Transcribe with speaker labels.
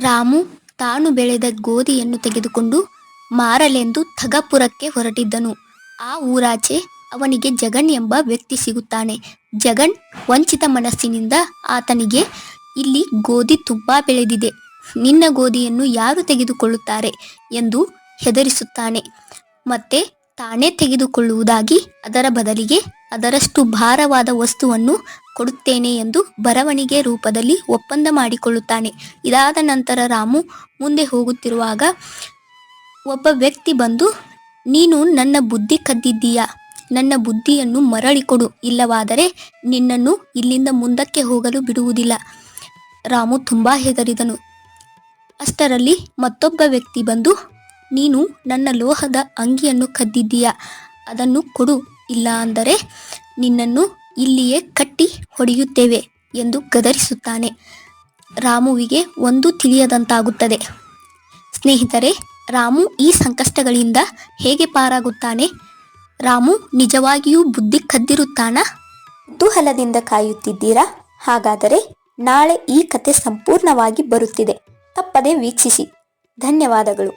Speaker 1: ರಾಮು ತಾನು ಬೆಳೆದ ಗೋಧಿಯನ್ನು ತೆಗೆದುಕೊಂಡು ಮಾರಲೆಂದು ಥಗಪುರಕ್ಕೆ ಹೊರಟಿದ್ದನು. ಆ ಊರಾಚೆ ಅವನಿಗೆ ಜಗನ್ ಎಂಬ ವ್ಯಕ್ತಿ ಸಿಗುತ್ತಾನೆ. ಜಗನ್ ವಂಚಿತ ಮನಸ್ಸಿನಿಂದ ಆತನಿಗೆ, ಇಲ್ಲಿ ಗೋಧಿ ತುಂಬಾ ಬೆಳೆದಿದೆ, ನಿನ್ನ ಗೋಧಿಯನ್ನು ಯಾರು ತೆಗೆದುಕೊಳ್ಳುತ್ತಾರೆ ಎಂದು ಹೆದರಿಸುತ್ತಾನೆ. ಮತ್ತೆ ತಾನೇ ತೆಗೆದುಕೊಳ್ಳುವುದಾಗಿ ಅದರ ಬದಲಿಗೆ ಅದರಷ್ಟು ಭಾರವಾದ ವಸ್ತುವನ್ನು ಕೊಡುತ್ತೇನೆ ಎಂದು ಬರವಣಿಗೆ ರೂಪದಲ್ಲಿ ಒಪ್ಪಂದ ಮಾಡಿಕೊಳ್ಳುತ್ತಾನೆ. ಇದಾದ ನಂತರ ರಾಮು ಮುಂದೆ ಹೋಗುತ್ತಿರುವಾಗ ಒಬ್ಬ ವ್ಯಕ್ತಿ ಬಂದು, ನೀನು ನನ್ನ ಬುದ್ಧಿ ಕದ್ದಿದ್ದೀಯಾ, ನನ್ನ ಬುದ್ಧಿಯನ್ನು ಮರಳಿಕೊಡು, ಇಲ್ಲವಾದರೆ ನಿನ್ನನ್ನು ಇಲ್ಲಿಂದ ಮುಂದಕ್ಕೆ ಹೋಗಲು ಬಿಡುವುದಿಲ್ಲ. ರಾಮು ತುಂಬ ಹೆದರಿದನು. ಅಷ್ಟರಲ್ಲಿ ಮತ್ತೊಬ್ಬ ವ್ಯಕ್ತಿ ಬಂದು, ನೀನು ನನ್ನ ಲೋಹದ ಅಂಗಿಯನ್ನು ಕದ್ದಿದ್ದೀಯಾ, ಅದನ್ನು ಕೊಡು, ಇಲ್ಲ ಅಂದರೆ ನಿನ್ನನ್ನು ಇಲ್ಲಿಯೇ ಕಟ್ಟಿ ಹೊಡೆಯುತ್ತೇವೆ ಎಂದು ಗದರಿಸುತ್ತಾನೆ. ರಾಮುವಿಗೆ ಒಂದು ತಿಳಿಯದಂತಾಗುತ್ತದೆ. ಸ್ನೇಹಿತರೆ, ರಾಮು ಈ ಸಂಕಷ್ಟಗಳಿಂದ ಹೇಗೆ ಪಾರಾಗುತ್ತಾನೆ? ರಾಮು ನಿಜವಾಗಿಯೂ ಬುದ್ಧಿ ಕದ್ದಿರುತ್ತಾನಾ? ಕುತೂಹಲದಿಂದ ಕಾಯುತ್ತಿದ್ದೀರಾ? ಹಾಗಾದರೆ ನಾಳೆ ಈ ಕತೆ ಸಂಪೂರ್ಣವಾಗಿ ಬರುತ್ತಿದೆ, ತಪ್ಪದೆ ವೀಕ್ಷಿಸಿ. ಧನ್ಯವಾದಗಳು.